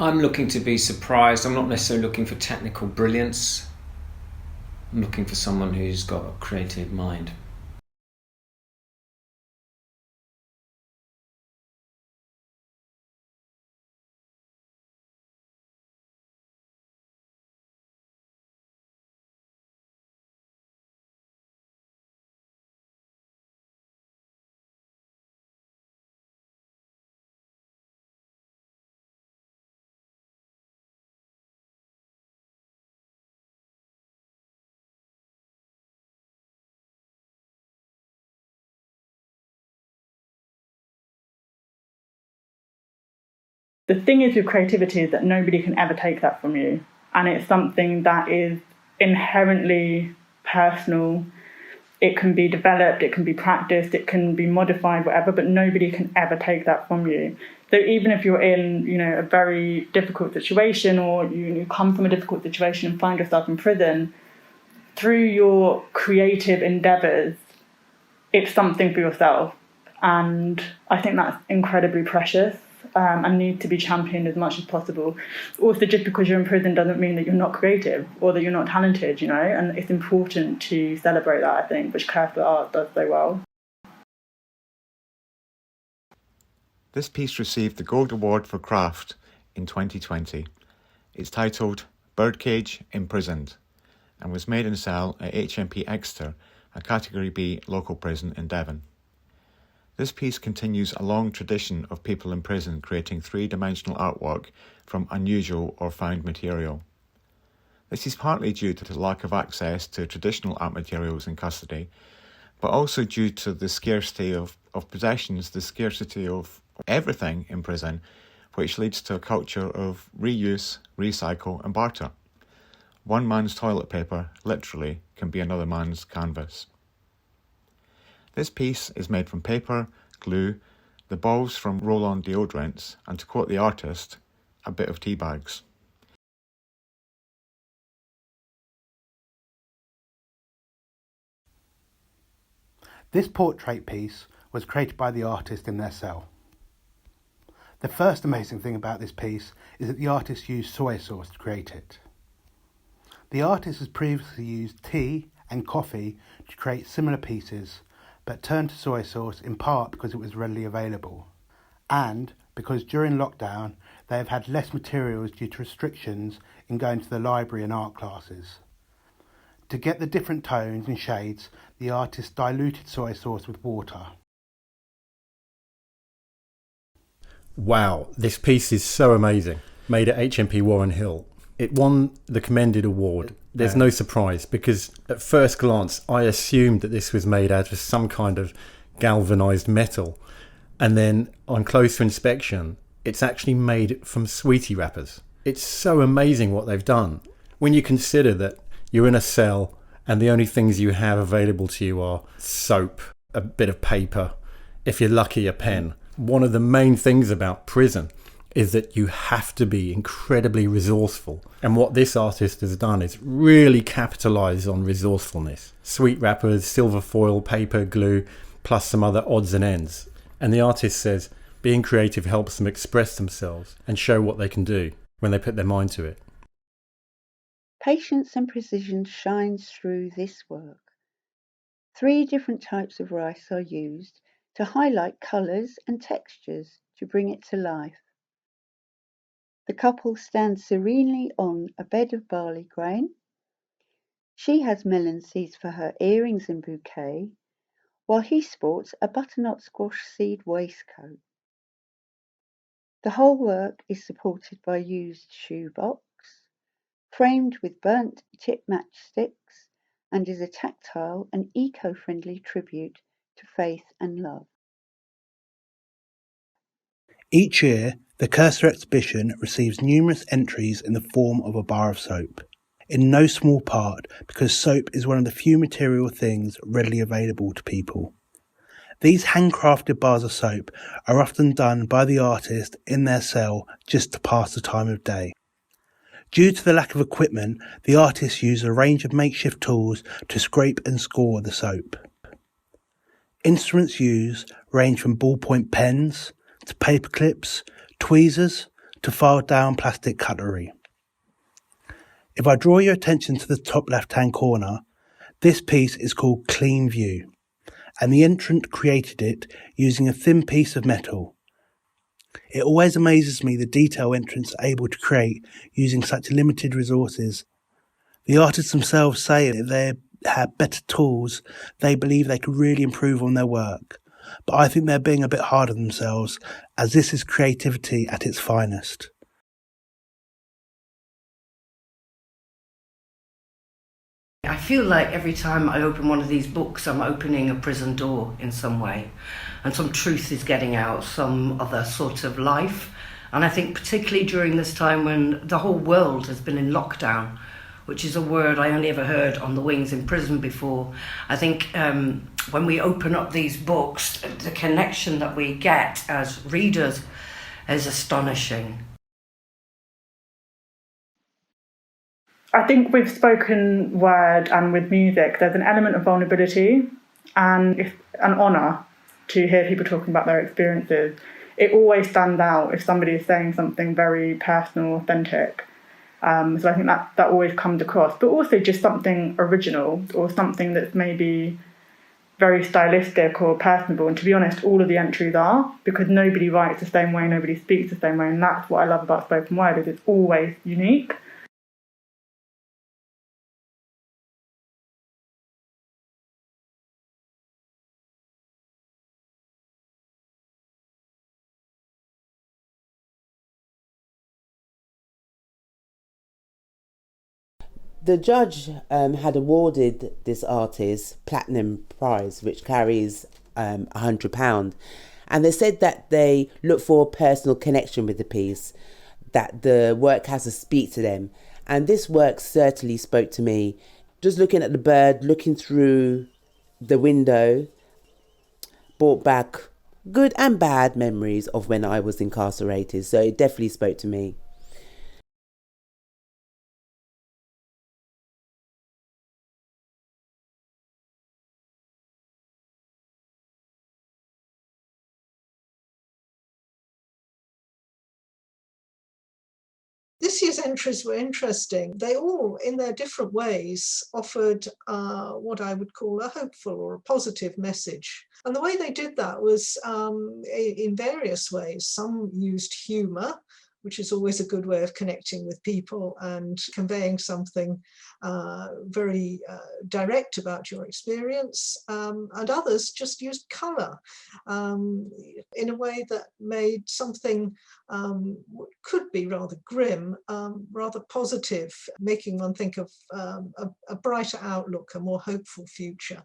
I'm looking to be surprised. I'm not necessarily looking for technical brilliance. I'm looking for someone who's got a creative mind. The thing is with creativity is that nobody can ever take that from you. And it's something that is inherently personal. It can be developed, it can be practiced, it can be modified, whatever, but nobody can ever take that from you. So even if you're in, a very difficult situation, or you come from a difficult situation and find yourself in prison, through your creative endeavours, it's something for yourself. And I think that's incredibly precious. And need to be championed as much as possible. Also, just because you're in prison doesn't mean that you're not creative or that you're not talented, and it's important to celebrate that, I think, which Koestler Art does so well. This piece received the Gold Award for Craft in 2020. It's titled Birdcage Imprisoned and was made in cell at HMP Exeter, a Category B local prison in Devon. This piece continues a long tradition of people in prison creating three-dimensional artwork from unusual or found material. This is partly due to the lack of access to traditional art materials in custody, but also due to the scarcity of possessions, the scarcity of everything in prison, which leads to a culture of reuse, recycle and barter. One man's toilet paper, literally, can be another man's canvas. This piece is made from paper, glue, the balls from roll-on deodorants, and to quote the artist, a bit of tea bags. This portrait piece was created by the artist in their cell. The first amazing thing about this piece is that the artist used soy sauce to create it. The artist has previously used tea and coffee to create similar pieces, but turned to soy sauce in part because it was readily available, and because during lockdown they have had less materials due to restrictions in going to the library and art classes. To get the different tones and shades, the artist diluted soy sauce with water. Wow, this piece is so amazing. Made at HMP Warren Hill. It won the Commended Award. There's no surprise, because at first glance I assumed that this was made out of some kind of galvanised metal, and then on closer inspection it's actually made from sweetie wrappers. It's so amazing what they've done. When you consider that you're in a cell and the only things you have available to you are soap, a bit of paper, if you're lucky a pen. One of the main things about prison is that you have to be incredibly resourceful. And what this artist has done is really capitalise on resourcefulness. Sweet wrappers, silver foil, paper, glue, plus some other odds and ends. And the artist says being creative helps them express themselves and show what they can do when they put their mind to it. Patience and precision shines through this work. 3 different types of rice are used to highlight colours and textures to bring it to life. The couple stands serenely on a bed of barley grain. She has melon seeds for her earrings and bouquet, while he sports a butternut squash seed waistcoat. The whole work is supported by used shoebox, framed with burnt tip matchsticks, and is a tactile and eco-friendly tribute to faith and love. Each year, the Koestler exhibition receives numerous entries in the form of a bar of soap, in no small part because soap is one of the few material things readily available to people. These handcrafted bars of soap are often done by the artist in their cell just to pass the time of day. Due to the lack of equipment, the artists use a range of makeshift tools to scrape and score the soap. Instruments used range from ballpoint pens to paper clips, tweezers to filed down plastic cutlery. If I draw your attention to the top left-hand corner, this piece is called Clean View, and the entrant created it using a thin piece of metal. It always amazes me the detail entrants are able to create using such limited resources. The artists themselves say that if they had better tools, they believe they could really improve on their work. But I think they're being a bit hard on themselves, as this is creativity at its finest. I feel like every time I open one of these books, I'm opening a prison door in some way, and some truth is getting out, some other sort of life. And I think particularly during this time when the whole world has been in lockdown, which is a word I only ever heard on the wings in prison before, I think when we open up these books, the connection that we get as readers is astonishing. I think with spoken word and with music, there's an element of vulnerability, and it's an honour to hear people talking about their experiences. It always stands out if somebody is saying something very personal, authentic. So I think that always comes across, but also just something original or something that's maybe very stylistic or personable. And to be honest, all of the entries are, because nobody writes the same way, nobody speaks the same way, and that's what I love about spoken word, is it's always unique. The judge had awarded this artist Platinum Prize, which carries £100. And they said that they look for a personal connection with the piece, that the work has to speak to them. And this work certainly spoke to me. Just looking at the bird, looking through the window, brought back good and bad memories of when I was incarcerated. So it definitely spoke to me. This year's entries were interesting. They all, in their different ways, offered what I would call a hopeful or a positive message. And the way they did that was in various ways. Some used humour, which is always a good way of connecting with people and conveying something very direct about your experience. And others just used colour in a way that made something could be rather grim, rather positive, making one think of a brighter outlook, a more hopeful future.